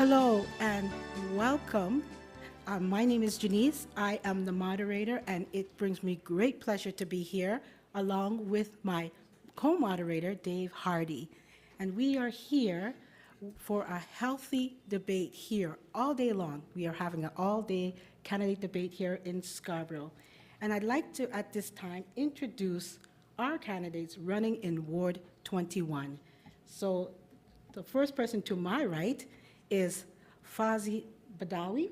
Hello and welcome. My name is Janise. I am the moderator, and it brings me great pleasure to be here along with my co-moderator, Dave Hardy. And we are here for a healthy debate here all day long. We are having an all-day candidate debate here in Scarborough. And I'd like to, at this time, introduce our candidates running in Ward 21. So the first person to my right is Fozzie Vitali,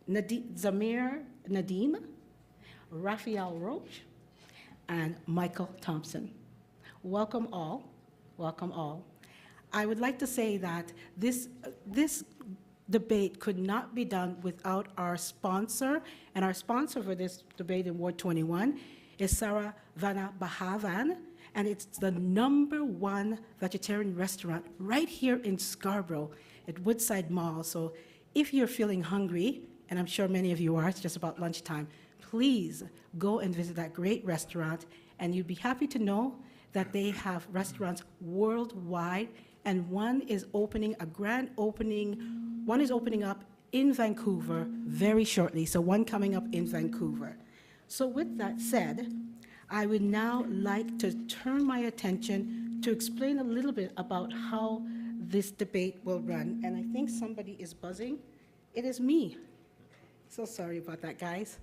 Zamir Nadeem, Rafael Roche, and Michael Thompson. Welcome all. Welcome all. I would like to say that this debate could not be done without our sponsor, and our sponsor for this debate in Ward 21 is Sarah Vanna Bahavan, and it's the #1 vegetarian restaurant right here in Scarborough at Woodside Mall. So if you're feeling hungry, and I'm sure many of you are, it's just about lunchtime, please go and visit that great restaurant, and you'd be happy to know that they have restaurants worldwide, and one is opening a grand opening. One is opening up in Vancouver very shortly, so one coming up in Vancouver. So with that said, I would now like to turn my attention to explain a little bit about how this debate will run. And I think somebody is buzzing. It is me. So sorry about that, guys.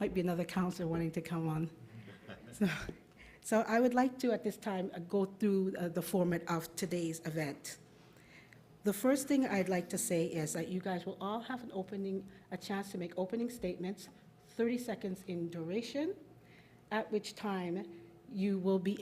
Might be another counselor wanting to come on. So I would like to, at this time, go through the format of today's event. The first thing I'd like to say is that you guys will all have a chance to make opening statements, 30 seconds in duration, at which time we will be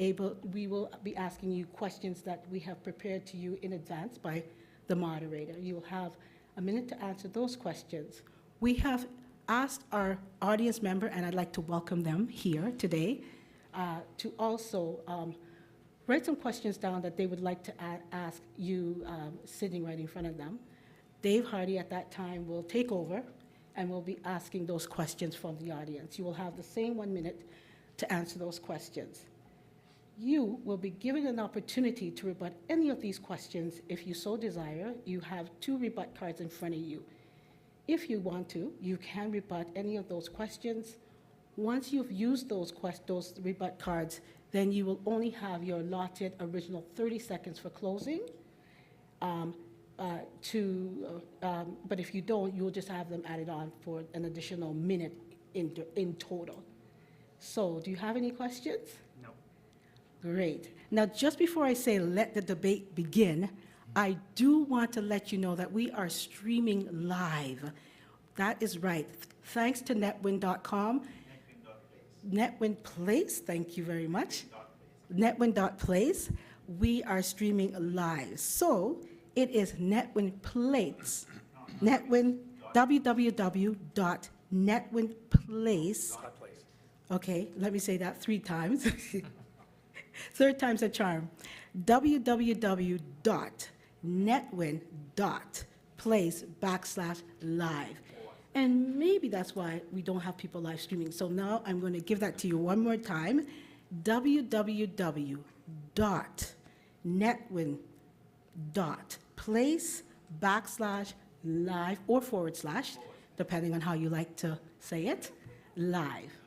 asking you questions that we have prepared to you in advance by the moderator. You will have a minute to answer those questions. We have asked our audience member, and I'd like to welcome them here today, to also write some questions down that they would like to ask you sitting right in front of them. Dave Hardy at that time will take over and will be asking those questions from the audience. You will have the same 1 minute to answer those questions. You will be given an opportunity to rebut any of these questions if you so desire. You have 2 rebut cards in front of you. If you want to, you can rebut any of those questions. Once you've used those rebut cards, then you will only have your allotted original 30 seconds for closing. But if you don't, you'll just have them added on for an additional minute in total. So, do you have any questions? No. Great. Now, just before I say let the debate begin, I do want to let you know that we are streaming live. That is right. Thanks to netwin.com. Netwin Place, thank you very much. Netwin.place. We are streaming live. So, it is Netwin Place. Netwin, www.netwinplace. Okay, let me say that 3 times. 3rd time's a charm. www.netwin.place/live. And maybe that's why we don't have people live streaming. So now I'm going to give that to you one more time. www.netwin.place/live or / depending on how you like to say it, live.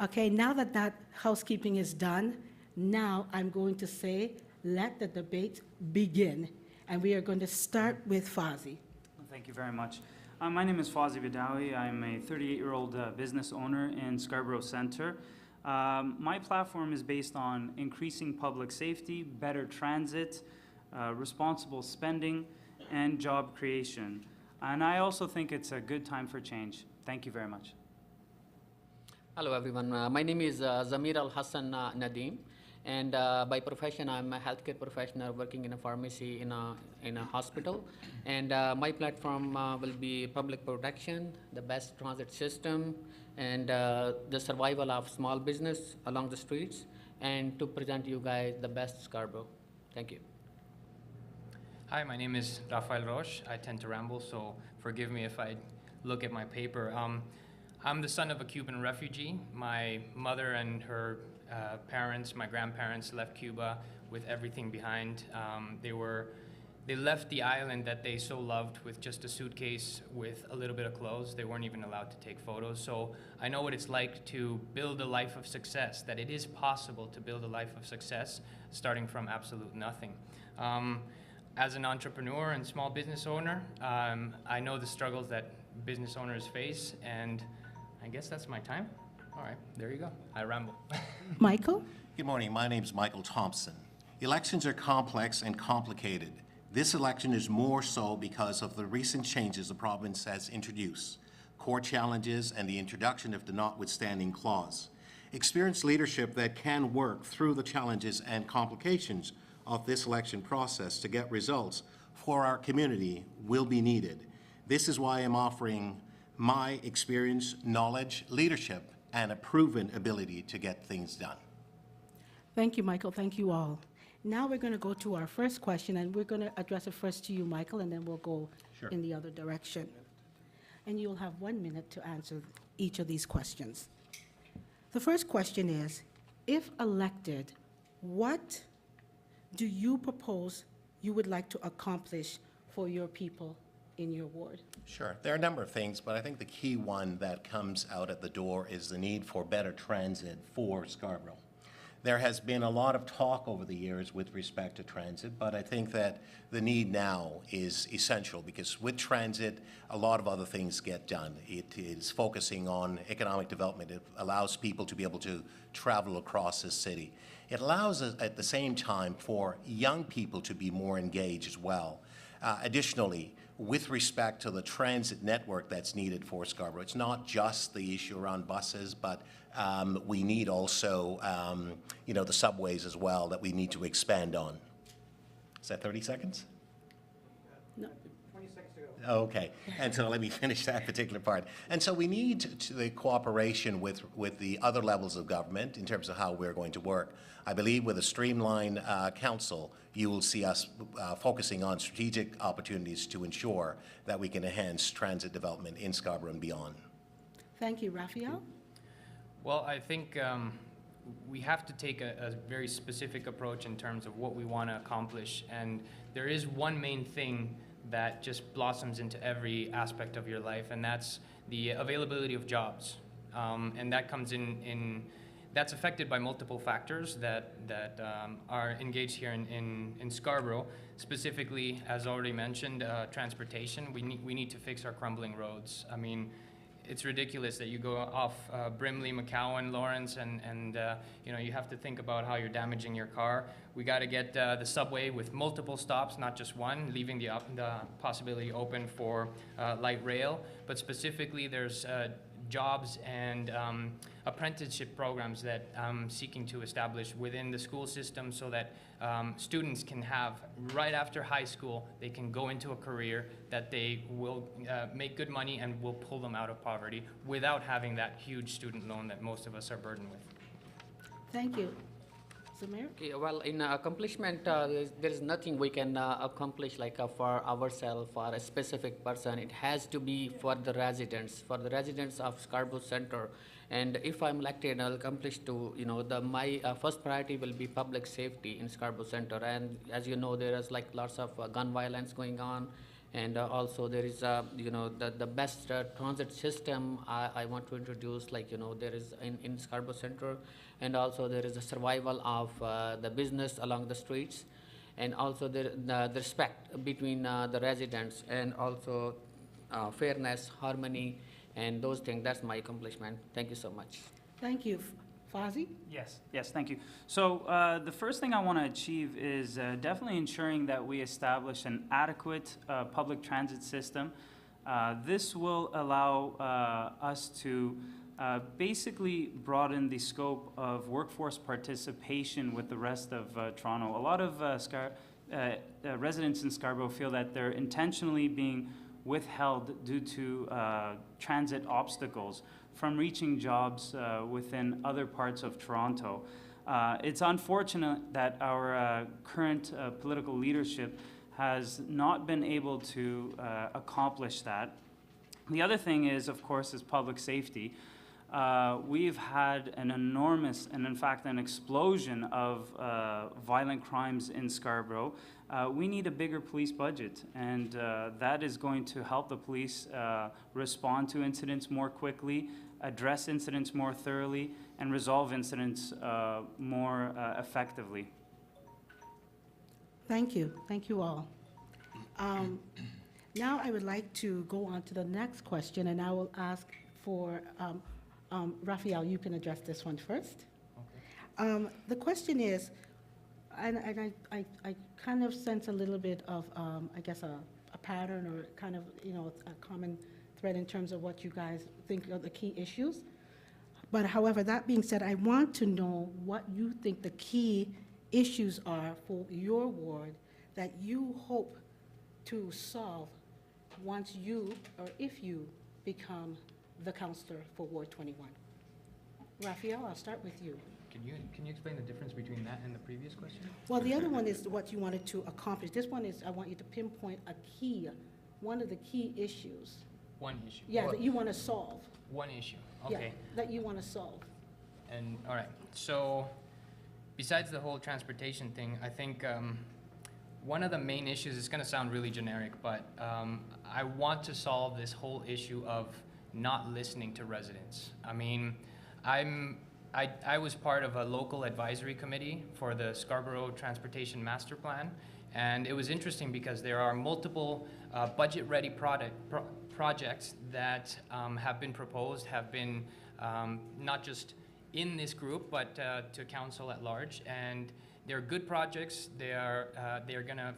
Okay, now that housekeeping is done, now I'm going to say, let the debate begin. And we are going to start with Fozzie. Thank you very much. My name is Fozzie Vitali. I'm a 38-year-old business owner in Scarborough Centre. My platform is based on increasing public safety, better transit, responsible spending, and job creation. And I also think it's a good time for change. Thank you very much. Hello, everyone. My name is Zamir Al-Hassan Nadeem, and by profession, I'm a healthcare professional working in a pharmacy in a hospital. And my platform will be public protection, the best transit system, and the survival of small business along the streets, and to present you guys the best Scarborough. Thank you. Hi, my name is Rafael Roche. I tend to ramble, so forgive me if I look at my paper. I'm the son of a Cuban refugee. My mother and her parents, my grandparents, left Cuba with everything behind. They were they left the island that they so loved with just a suitcase with a little bit of clothes. They weren't even allowed to take photos. So I know what it's like to build a life of success, that it is possible to build a life of success starting from absolute nothing. As an entrepreneur and small business owner, I know the struggles that business owners face, and I guess that's my time. All right, there you go. I ramble. Michael? Good morning. My name is Michael Thompson. Elections are complex and complicated. This election is more so because of the recent changes the province has introduced, court challenges, and the introduction of the notwithstanding clause. Experienced leadership that can work through the challenges and complications of this election process to get results for our community will be needed. This is why I'm offering my experience, knowledge, leadership, and a proven ability to get things done. Thank you, Michael. Thank you all. Now we're going to go to our first question, and we're going to address it first to you, Michael, and then we'll go Sure. in the other direction. And you'll have 1 minute to answer each of these questions. The first question is, if elected, what do you propose you would like to accomplish for your people in your ward? Sure. There are a number of things, but I think the key one that comes out at the door is the need for better transit for Scarborough. There has been a lot of talk over the years with respect to transit, but I think that the need now is essential because with transit, a lot of other things get done. It is focusing on economic development. It allows people to be able to travel across the city. It allows us at the same time for young people to be more engaged as well. Additionally, with respect to the transit network that's needed for Scarborough, it's not just the issue around buses, but we need also, the subways as well that we need to expand on. Is that 30 seconds? No. Okay, and so let me finish that particular part. And so we need the cooperation with the other levels of government in terms of how we're going to work. I believe with a streamlined council, you will see us focusing on strategic opportunities to ensure that we can enhance transit development in Scarborough and beyond. Thank you, Raphael. Well, I think we have to take a very specific approach in terms of what we want to accomplish. And there is one main thing that just blossoms into every aspect of your life, and that's the availability of jobs. And that comes that's affected by multiple factors that are engaged here in Scarborough. Specifically, as already mentioned, transportation. We need to fix our crumbling roads. I mean, it's ridiculous that you go off Brimley, McCowan, Lawrence, and you have to think about how you're damaging your car. We got to get the subway with multiple stops, not just one, leaving the possibility open for light rail. But specifically, there's jobs and apprenticeship programs that I'm seeking to establish within the school system so that students can have, right after high school, they can go into a career that they will make good money and will pull them out of poverty without having that huge student loan that most of us are burdened with. Thank you. Zamir? Okay, well, in accomplishment, there is nothing we can accomplish like for ourselves, for a specific person. It has to be for the residents of Scarborough Center. And if I'm elected, I'll accomplish to, my first priority will be public safety in Scarborough Center. And as you know, there is like lots of gun violence going on. And also there is, the best transit system I want to introduce, there is in Scarborough Center. And also there is a survival of the business along the streets. And also the respect between the residents and also fairness, harmony, and those things. That's my accomplishment. Thank you so much. Thank you. Fozzie? Yes, thank you. So the first thing I want to achieve is definitely ensuring that we establish an adequate public transit system. This will allow us to basically broaden the scope of workforce participation with the rest of Toronto. A lot of residents in Scarborough feel that they're intentionally being withheld due to transit obstacles from reaching jobs within other parts of Toronto. It's unfortunate that our current political leadership has not been able to accomplish that. The other thing is, of course, is public safety. we've had an enormous, and in fact an explosion of violent crimes in Scarborough. We need a bigger police budget, and that is going to help the police respond to incidents more quickly, address incidents more thoroughly, and resolve incidents more effectively. Thank you. Thank you all. Now I would like to go on to the next question, and I will ask for, Raphael, you can address this one first. Okay. The question is, and I kind of sense a little bit of, I guess, a pattern or kind of, you know, a common thread in terms of what you guys think are the key issues. But however, that being said, I want to know what you think the key issues are for your ward that you hope to solve once you, or if you, become the counselor for Ward 21. Raphael, I'll start with you. Can you explain the difference between that and the previous question? Well, the other one is what you wanted to accomplish. This one is, I want you to pinpoint a key, one of the key issues. One issue. Yeah, that you want to solve. One issue, Yeah, okay. that you want to solve. And, all right, so besides the whole transportation thing, I think one of the main issues, it's gonna sound really generic, but I want to solve this whole issue of not listening to residents. I mean, I was part of a local advisory committee for the Scarborough Transportation Master Plan, and it was interesting because there are multiple budget-ready projects that have been proposed, have been not just in this group, but to council at large, and they're good projects. They're gonna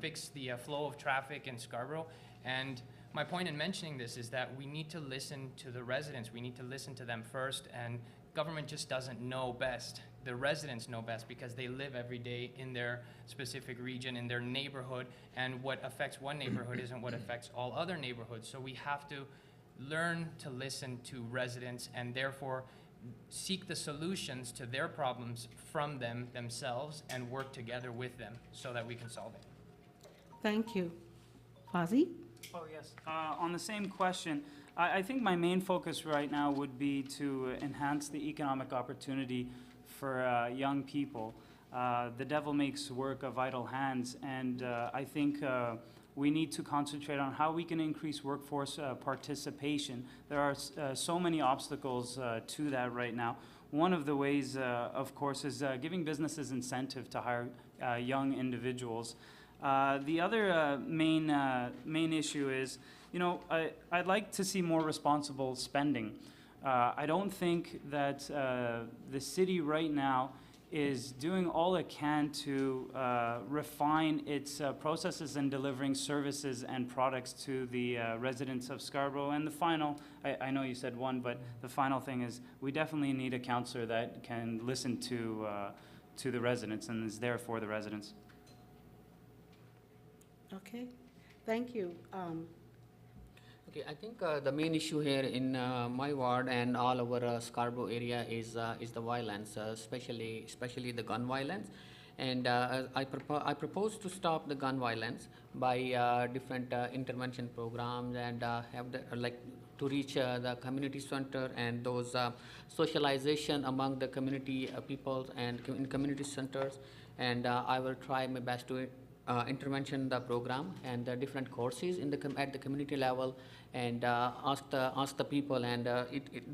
fix the flow of traffic in Scarborough, and my point in mentioning this is that we need to listen to the residents. We need to listen to them first, and government just doesn't know best. The residents know best because they live every day in their specific region, in their neighborhood, and what affects one neighborhood isn't what affects all other neighborhoods. So we have to learn to listen to residents and therefore seek the solutions to their problems from them themselves and work together with them so that we can solve it. Thank you. Fozzie? Oh, yes. On the same question, I think my main focus right now would be to enhance the economic opportunity for young people. The devil makes work of idle hands, and I think we need to concentrate on how we can increase workforce participation. There are so many obstacles to that right now. One of the ways, of course, is giving businesses incentive to hire young individuals. The other main issue is, you know, I'd like to see more responsible spending. I don't think that the city right now is doing all it can to refine its processes in delivering services and products to the residents of Scarborough. And the final, I know you said one, but the final thing is we definitely need a councillor that can listen to the residents and is there for the residents. Okay, thank you. Okay, I think the main issue here in my ward and all over Scarborough area is the violence, especially the gun violence. And I propose to stop the gun violence by different intervention programs and have the, to reach the community center and those socialization among the community people and in community centers. And I will try my best to intervention the program and the different courses in at the community level, and ask the people, and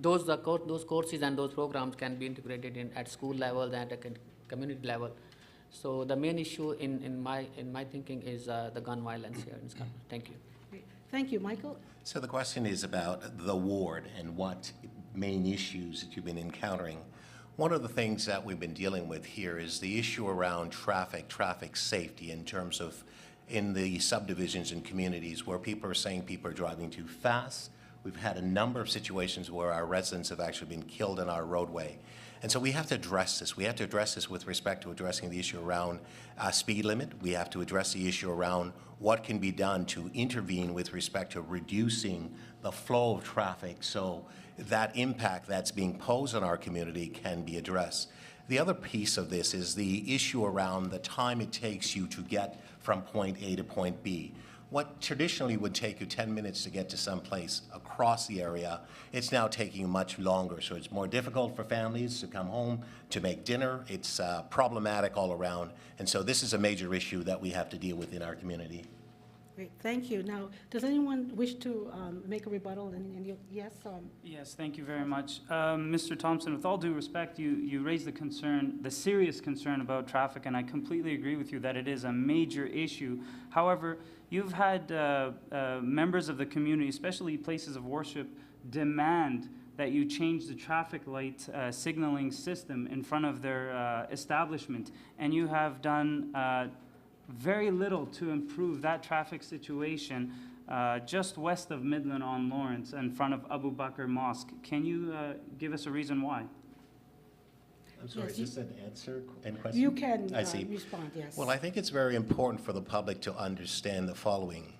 those courses and those programs can be integrated in at school level and at community level. So the main issue in my thinking is the gun violence here in Scarborough. Thank you. Great. Thank you, Michael. So the question is about the ward and what main issues that you've been encountering. One of the things that we've been dealing with here is the issue around traffic safety in terms of in the subdivisions and communities where people are saying people are driving too fast. We've had a number of situations where our residents have actually been killed in our roadway. And so we have to address this. We have to address this with respect to addressing the issue around speed limit. We have to address the issue around what can be done to intervene with respect to reducing the flow of traffic so that impact that's being posed on our community can be addressed. The other piece of this is the issue around the time it takes you to get from point A to point B. What traditionally would take you 10 minutes to get to some place across the area, it's now taking much longer. So it's more difficult for families to come home to make dinner. It's problematic all around. And so this is a major issue that we have to deal with in our community. Great, thank you. Now, does anyone wish to make a rebuttal? Yes? Yes, thank you very much. Mr. Thompson, with all due respect, you raised the concern, the serious concern about traffic, and I completely agree with you that it is a major issue. However, you've had members of the community, especially places of worship, demand that you change the traffic light signaling system in front of their establishment, and you have done very little to improve that traffic situation just west of Midland on Lawrence in front of Abu Bakr Mosque. Can you give us a reason why? I'm sorry, Yes, is this an answer and question? You can I see. respond, yes. Well, I think it's very important for the public to understand the following.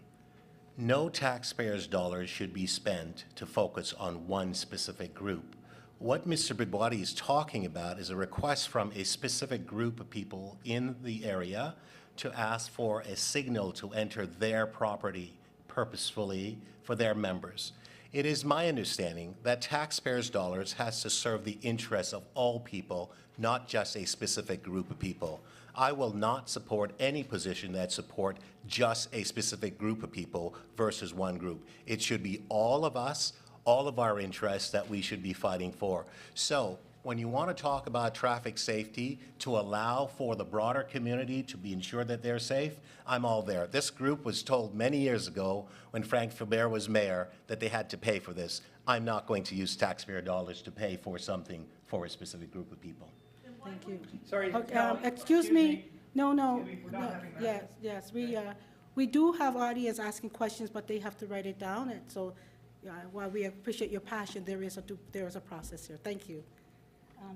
No taxpayers' dollars should be spent to focus on one specific group. What Mr. Bidawi is talking about is a request from a specific group of people in the area to ask for a signal to enter their property purposefully for their members. It is my understanding that taxpayers' dollars has to serve the interests of all people, not just a specific group of people. I will not support any position that support just a specific group of people versus one group. It should be all of us, all of our interests that we should be fighting for. So when you want to talk about traffic safety to allow for the broader community to be ensured that they're safe, I'm all there. This group was told many years ago when Frank Faber was mayor that they had to pay for this. I'm not going to use taxpayer dollars to pay for something for a specific group of people. Thank you. Sorry, Excuse me. No, We're not no. having Yes, yes. We do have audience asking questions, but they have to write it down. And so while we appreciate your passion, there is a process here. Thank you.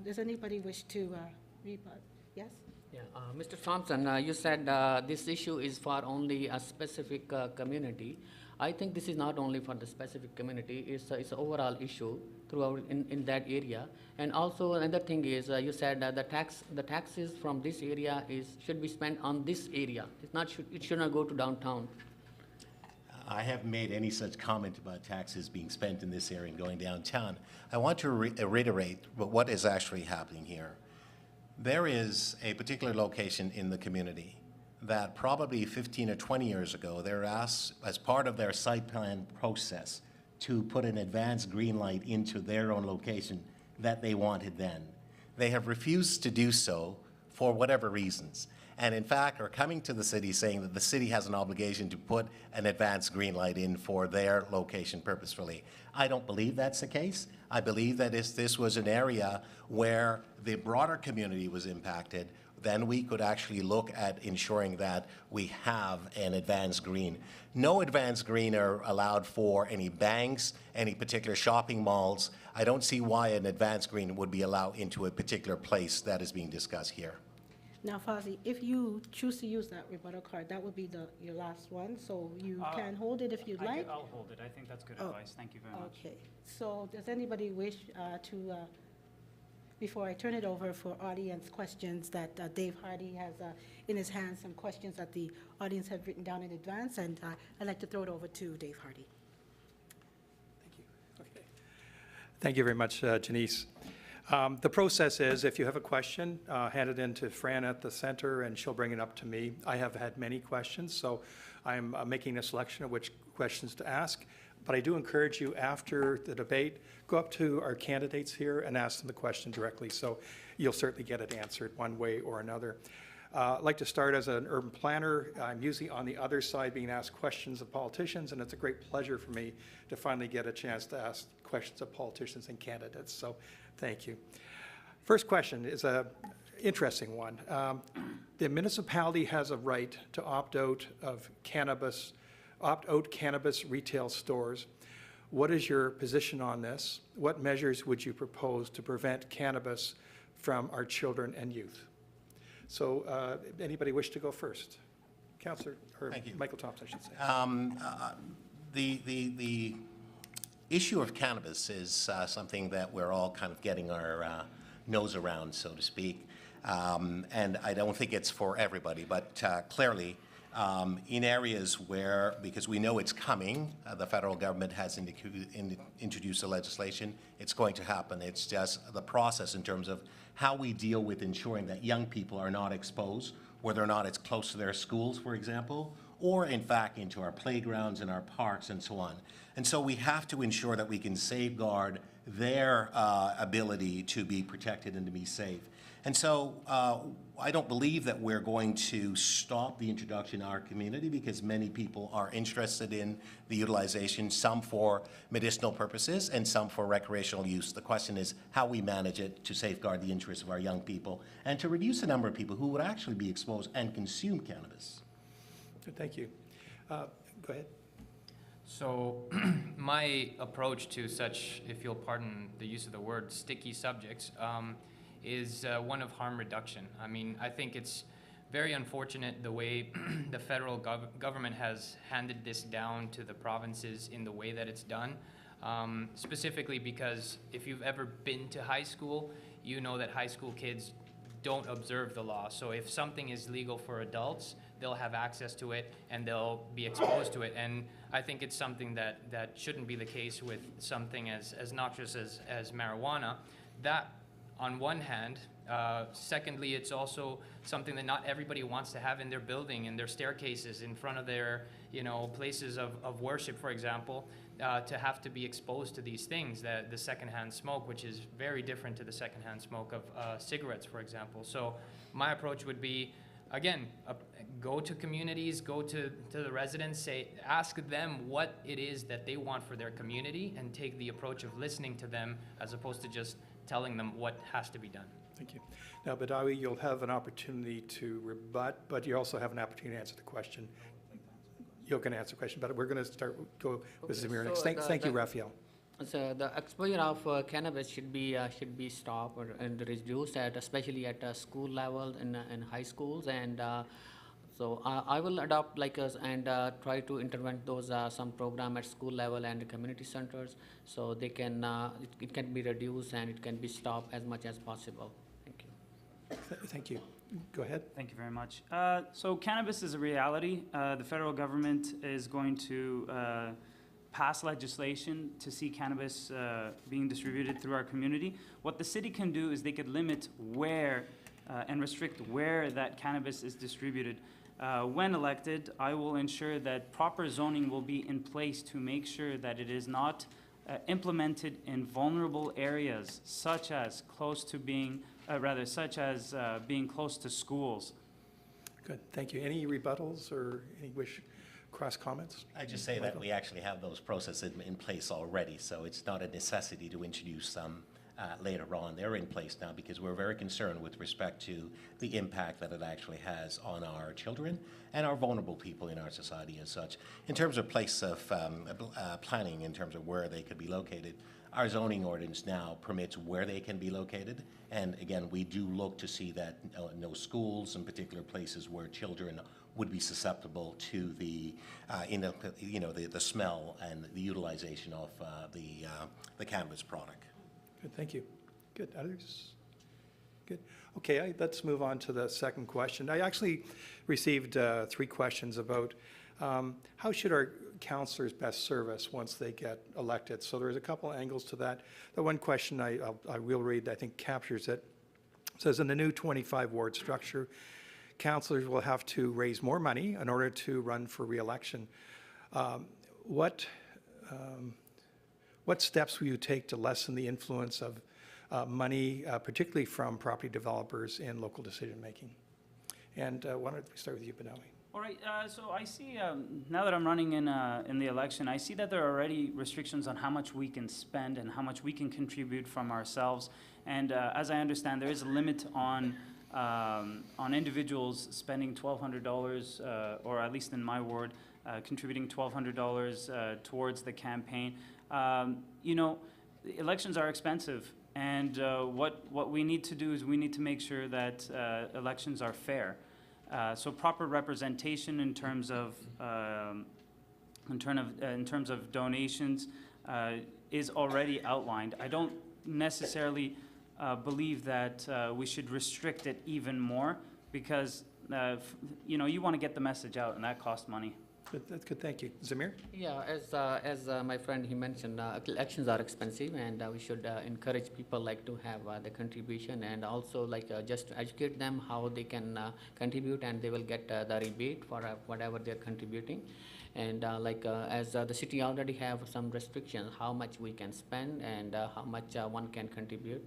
Does anybody wish to rebut? Yes? Yeah, Mr. Thompson, you said this issue is for only a specific community. I think this is not only for the specific community, it's an overall issue throughout in that area. And also another thing is, you said the taxes from this area should be spent on this area. It should not go to downtown. I haven't made any such comment about taxes being spent in this area and going downtown. I want to reiterate what is actually happening here. There is a particular location in the community that probably 15 or 20 years ago, they were asked, as part of their site plan process, to put an advanced green light into their own location that they wanted then. They have refused to do so for whatever reasons, and in fact are coming to the city saying that the city has an obligation to put an advanced green light in for their location purposefully. I don't believe that's the case. I believe that if this was an area where the broader community was impacted, then we could actually look at ensuring that we have an advanced green. No advanced green are allowed for any banks, any particular shopping malls. I don't see why an advanced green would be allowed into a particular place that is being discussed here. Now, Fozzie, if you choose to use that rebuttal card, that would be your last one, so you can hold it if you'd like. I'll hold it. I think that's good advice. Thank you very much. Okay, so does anybody wish to, before I turn it over for audience questions, that Dave Hardy has in his hands some questions that the audience have written down in advance, and I'd like to throw it over to Dave Hardy. Thank you. Okay. Thank you very much, Janise. The process is, if you have a question, hand it in to Fran at the center, and she'll bring it up to me. I have had many questions, so I'm making a selection of which questions to ask. But I do encourage you, after the debate, go up to our candidates here and ask them the question directly, so you'll certainly get it answered one way or another. I'd like to start as an urban planner. I'm usually on the other side being asked questions of politicians, and it's a great pleasure for me to finally get a chance to ask questions of politicians and candidates, so thank you. First question is an interesting one. The municipality has a right to opt-out cannabis retail stores. What is your position on this? What measures would you propose to prevent cannabis from our children and youth? So anybody wish to go first? Councillor, or Thank you. Michael Thompson, I should say. The issue of cannabis is something that we're all kind of getting our nose around, so to speak. And I don't think it's for everybody, but clearly in areas where, because we know it's coming, the federal government has introduced the legislation, it's going to happen. It's just the process in terms of how we deal with ensuring that young people are not exposed, whether or not it's close to their schools, for example, or in fact into our playgrounds and our parks and so on. And so we have to ensure that we can safeguard their ability to be protected and to be safe. And so I don't believe that we're going to stop the introduction in our community, because many people are interested in the utilization, some for medicinal purposes and some for recreational use. The question is how we manage it to safeguard the interests of our young people and to reduce the number of people who would actually be exposed and consume cannabis. Good, thank you. Go ahead. So my approach to such, if you'll pardon the use of the word, sticky subjects, is one of harm reduction. I mean, I think it's very unfortunate the way the federal government has handed this down to the provinces in the way that it's done, specifically because if you've ever been to high school, you know that high school kids don't observe the law. So if something is legal for adults, they'll have access to it and they'll be exposed to it. And I think it's something that shouldn't be the case with something as noxious as marijuana. That, on one hand. Secondly, it's also something that not everybody wants to have in their building, in their staircases, in front of their, places of worship, for example, to have to be exposed to these things, the secondhand smoke, which is very different to the secondhand smoke of cigarettes, for example. So my approach would be, again, go to communities, go to the residents, ask them what it is that they want for their community, and take the approach of listening to them as opposed to just telling them what has to be done. Thank you. Now, Bidawi, you'll have an opportunity to rebut, but you also have an opportunity to answer the question. You're going to answer the question, but we're going to go with Zamir next. Thank you, Raphael. So the exposure of cannabis should be stopped and reduced, especially at school level in high schools, and so I will adopt and try to intervene those some program at school level and community centers, so they can it can be reduced and it can be stopped as much as possible. Thank you. Thank you. Go ahead. Thank you very much. So cannabis is a reality. The federal government is going to pass legislation to see cannabis being distributed through our community. What the city can do is they could limit where and restrict where that cannabis is distributed. When elected, I will ensure that proper zoning will be in place to make sure that it is not implemented in vulnerable areas, such as being close to schools. Good, thank you. Any rebuttals or any cross comments? I just say that we actually have those processes in place already, so it's not a necessity to introduce some later on. They're in place now because we're very concerned with respect to the impact that it actually has on our children and our vulnerable people in our society as such. In terms of place of planning, in terms of where they could be located, our zoning ordinance now permits where they can be located. And again, we do look to see that no schools and particular places where children would be susceptible to the smell and the utilization of the cannabis product. Good, thank you. Good, others? Good. Okay, let's move on to the second question. I actually received 3 questions about how should our councillors best serve us once they get elected. So there's a couple angles to that. The one question I will read, I think captures it. It says, in the new 25 ward structure, councillors will have to raise more money in order to run for re-election. What steps will you take to lessen the influence of money, particularly from property developers in local decision-making? And why don't we start with you, Bidawi? All right, so I see, now that I'm running in the election, I see that there are already restrictions on how much we can spend and how much we can contribute from ourselves. And as I understand, there is a limit on individuals spending $1,200, or at least in my ward, contributing $1,200 towards the campaign. Elections are expensive, and what we need to do is we need to make sure that elections are fair. So proper representation in terms of donations is already outlined. I don't necessarily believe that we should restrict it even more, because you want to get the message out, and that costs money. Good, that's good, thank you. Zamir? Yeah, as my friend he mentioned, elections are expensive, and we should encourage people like to have the contribution, and also like just to educate them how they can contribute, and they will get the rebate for whatever they're contributing. And as the city already have some restrictions, how much we can spend and how much one can contribute.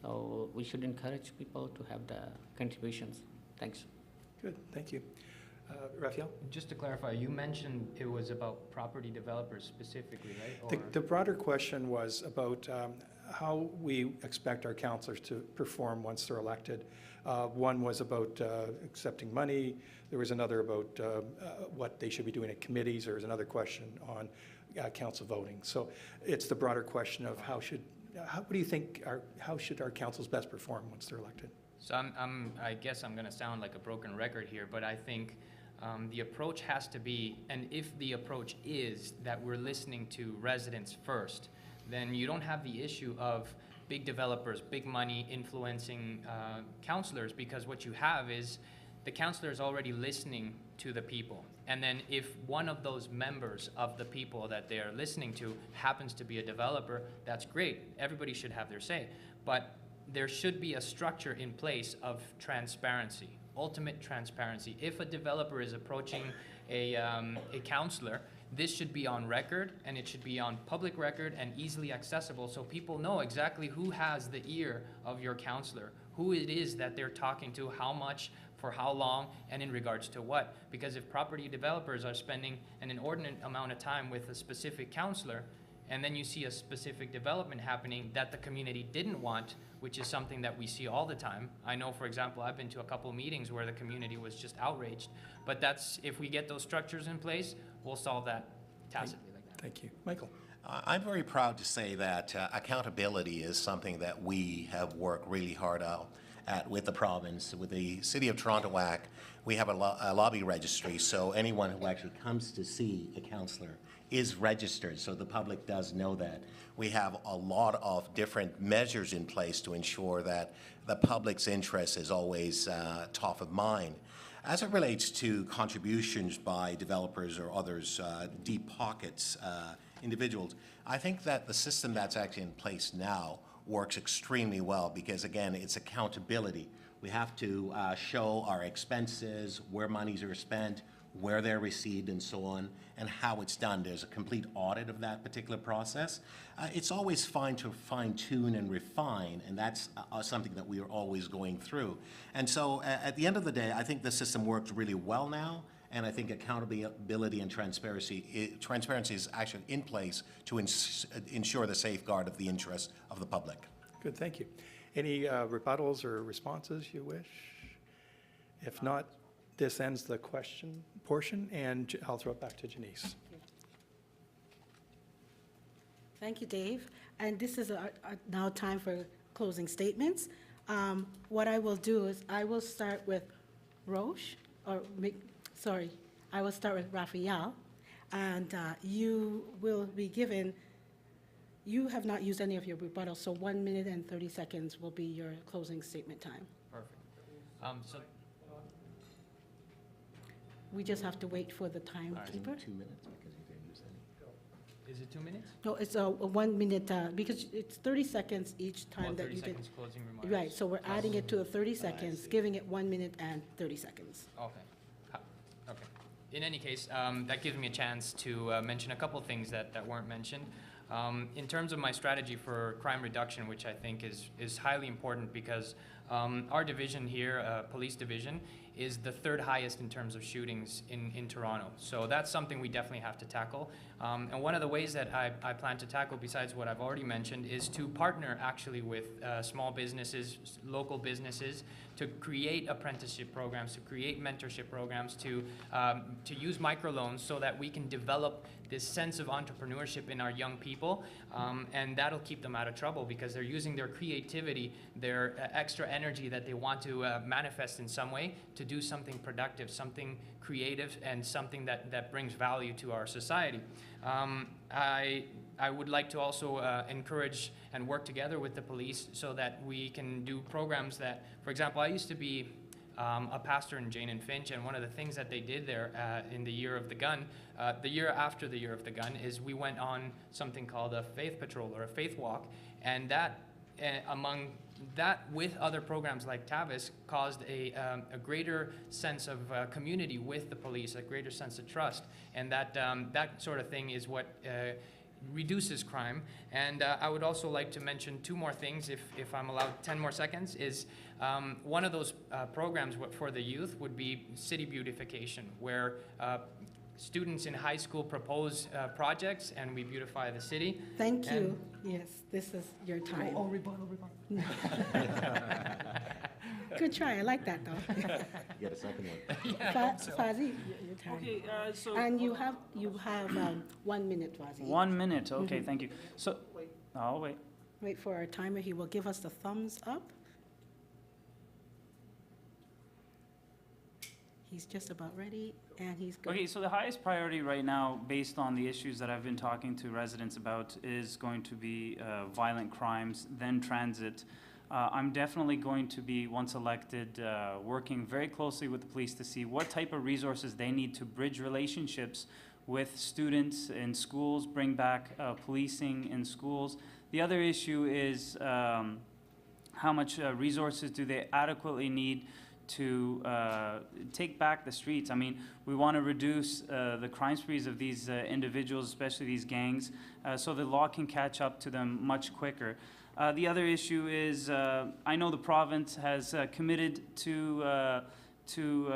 So we should encourage people to have the contributions. Thanks. Good, thank you. Raphael? Just to clarify, you mentioned it was about property developers specifically, right? The broader question was about how we expect our councillors to perform once they're elected. One was about accepting money. There was another about what they should be doing at committees. There was another question on council voting. So it's the broader question of how do you think how should our councils best perform once they're elected? So I guess I'm going to sound like a broken record here, but I think the approach has to be, and if the approach is that we're listening to residents first, then you don't have the issue of big developers, big money influencing councillors, because what you have is the councillor is already listening to the people. And then if one of those members of the people that they are listening to happens to be a developer, that's great. Everybody should have their say. But there should be a structure in place of transparency, ultimate transparency. If a developer is approaching a councillor, this should be on record, and it should be on public record and easily accessible, so people know exactly who has the ear of your councillor, who it is that they're talking to, how much, for how long, and in regards to what. Because if property developers are spending an inordinate amount of time with a specific councillor, and then you see a specific development happening that the community didn't want, which is something that we see all the time. I know, for example, I've been to a couple of meetings where the community was just outraged. But that's, if we get those structures in place, we'll solve that tacitly like that. Thank you. Michael? I'm very proud to say that accountability is something that we have worked really hard at with the province. With the City of Toronto WAC, we have a lobby registry, so anyone who actually comes to see a councillor is registered, so the public does know that. We have a lot of different measures in place to ensure that the public's interest is always top of mind. As it relates to contributions by developers or others, deep pockets, individuals, I think that the system that's actually in place now works extremely well because, again, it's accountability. We have to show our expenses, where monies are spent, where they're received, and so on, and how it's done. There's a complete audit of that particular process. It's always fine to fine-tune and refine, and that's something that we are always going through. And so at the end of the day, I think the system works really well now, and I think accountability and transparency is actually in place to ensure the safeguard of the interest of the public. Good, thank you. Any rebuttals or responses you wish? If not, this ends the question portion, and I'll throw it back to Janise. Thank you, Dave. And this is now time for closing statements. What I will do is I will start with Roche, I will start with Raphael, and you will be given, you have not used any of your rebuttals, so 1 minute and 30 seconds will be your closing statement time. Perfect. We just have to wait for the timekeeper. 2 minutes because you didn't use any. Is it 2 minutes? No, it's a 1 minute, because it's 30 seconds each time that 30 you did. seconds closing remarks. Right, so we're adding it to the 30 seconds, giving it 1 minute and 30 seconds. Okay. Okay. In any case, that gives me a chance to mention a couple things that weren't mentioned. In terms of my strategy for crime reduction, which I think is highly important because our division here, police division, is the third highest in terms of shootings in Toronto. So that's something we definitely have to tackle. And one of the ways that I plan to tackle, besides what I've already mentioned, is to partner actually with small businesses, local businesses, to create apprenticeship programs, to create mentorship programs, to use microloans so that we can develop this sense of entrepreneurship in our young people, and that'll keep them out of trouble because they're using their creativity, their extra energy that they want to manifest in some way to do something productive, something creative, and something that brings value to our society. I would like to also encourage and work together with the police so that we can do programs that, for example, I used to be a pastor in Jane and Finch, and one of the things that they did there in the year of the gun, the year after the year of the gun, is we went on something called a faith patrol or a faith walk, and that among that with other programs like TAVIS caused a greater sense of community with the police, a greater sense of trust, and that sort of thing is what reduces crime. And I would also like to mention two more things, if I'm allowed 10 more seconds, is one of those programs for the youth would be city beautification, where students in high school propose projects and we beautify the city. Thank you. Yes, this is your time. Rebuttal. Good try. I like that, though. You get a second one. Yeah, I hope so. Fozzie, your turn. Okay, so. And you have 1 minute, Fozzie. 1 minute, okay, thank you. So, I'll wait. Wait for our timer. He will give us the thumbs up. He's just about ready, and he's good. Okay, so the highest priority right now, based on the issues that I've been talking to residents about, is going to be violent crimes, then transit. I'm definitely going to be, once elected, working very closely with the police to see what type of resources they need to bridge relationships with students in schools, bring back policing in schools. The other issue is how much resources do they adequately need to take back the streets. I mean, we want to reduce the crime sprees of these individuals, especially these gangs, so the law can catch up to them much quicker. The other issue is, I know the province has committed to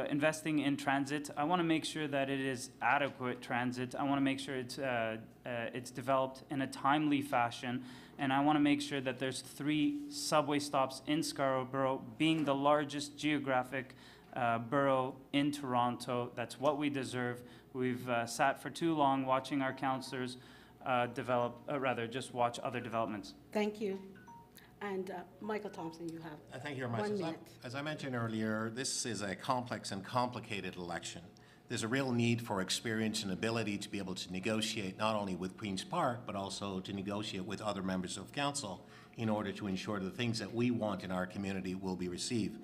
investing in transit. I want to make sure that it is adequate transit. I want to make sure it's developed in a timely fashion. And I want to make sure that there's 3 subway stops in Scarborough, being the largest geographic borough in Toronto. That's what we deserve. We've sat for too long watching our councillors just watch other developments. Thank you. And Michael Thompson, you have Thank you very much. 1 minute. As I mentioned earlier, this is a complex and complicated election. There's a real need for experience and ability to be able to negotiate not only with Queen's Park, but also to negotiate with other members of council in order to ensure the things that we want in our community will be received.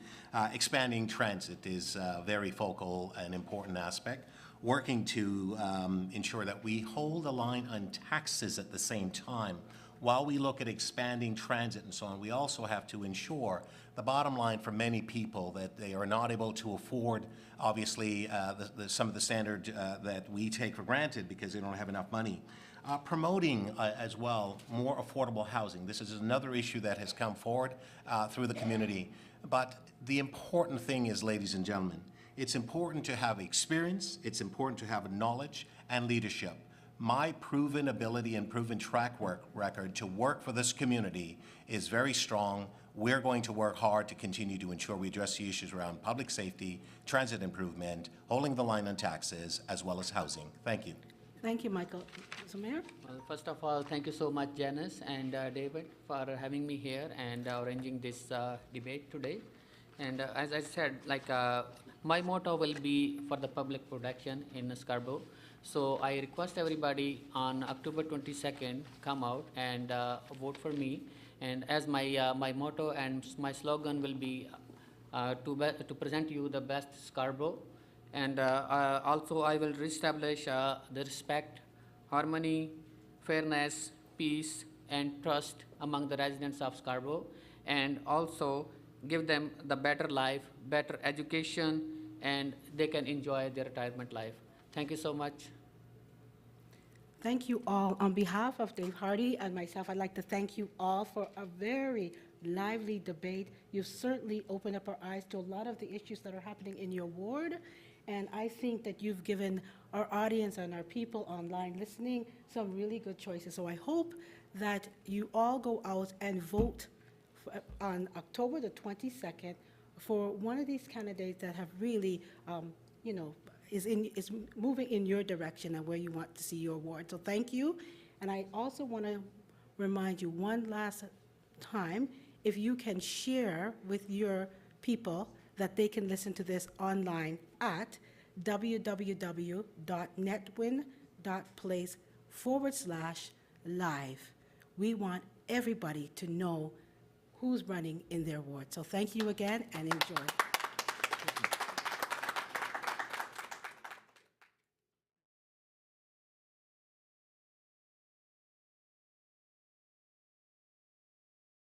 Expanding transit is a very focal and important aspect. Working to ensure that we hold the line on taxes at the same time. While we look at expanding transit and so on, we also have to ensure the bottom line for many people that they are not able to afford, obviously, some of the standard that we take for granted because they don't have enough money. Promoting as well more affordable housing. This is another issue that has come forward through the community. But the important thing is, ladies and gentlemen, it's important to have experience, it's important to have knowledge and leadership. My proven ability and proven track record to work for this community is very strong. We're going to work hard to continue to ensure we address the issues around public safety, transit improvement, holding the line on taxes, as well as housing. Thank you. Thank you, Michael. Zamir? Well, first of all, thank you so much, Janice and David, for having me here and arranging this debate today. And as I said, my motto will be for the public protection in Scarborough. So I request everybody on October 22nd, come out and vote for me. And as my motto and my slogan will be to present you the best Scarborough. And also I will reestablish the respect, harmony, fairness, peace, and trust among the residents of Scarborough. And also give them the better life, better education, and they can enjoy their retirement life. Thank you so much. Thank you all. On behalf of Dave Hardy and myself, I'd like to thank you all for a very lively debate. You've certainly opened up our eyes to a lot of the issues that are happening in your ward, and I think that you've given our audience and our people online listening some really good choices. So I hope that you all go out and vote on October the 22nd for one of these candidates that have really, is moving in your direction and where you want to see your ward. So thank you. And I also want to remind you one last time, if you can share with your people that they can listen to this online at www.netwin.place/live. We want everybody to know who's running in their ward. So thank you again and enjoy.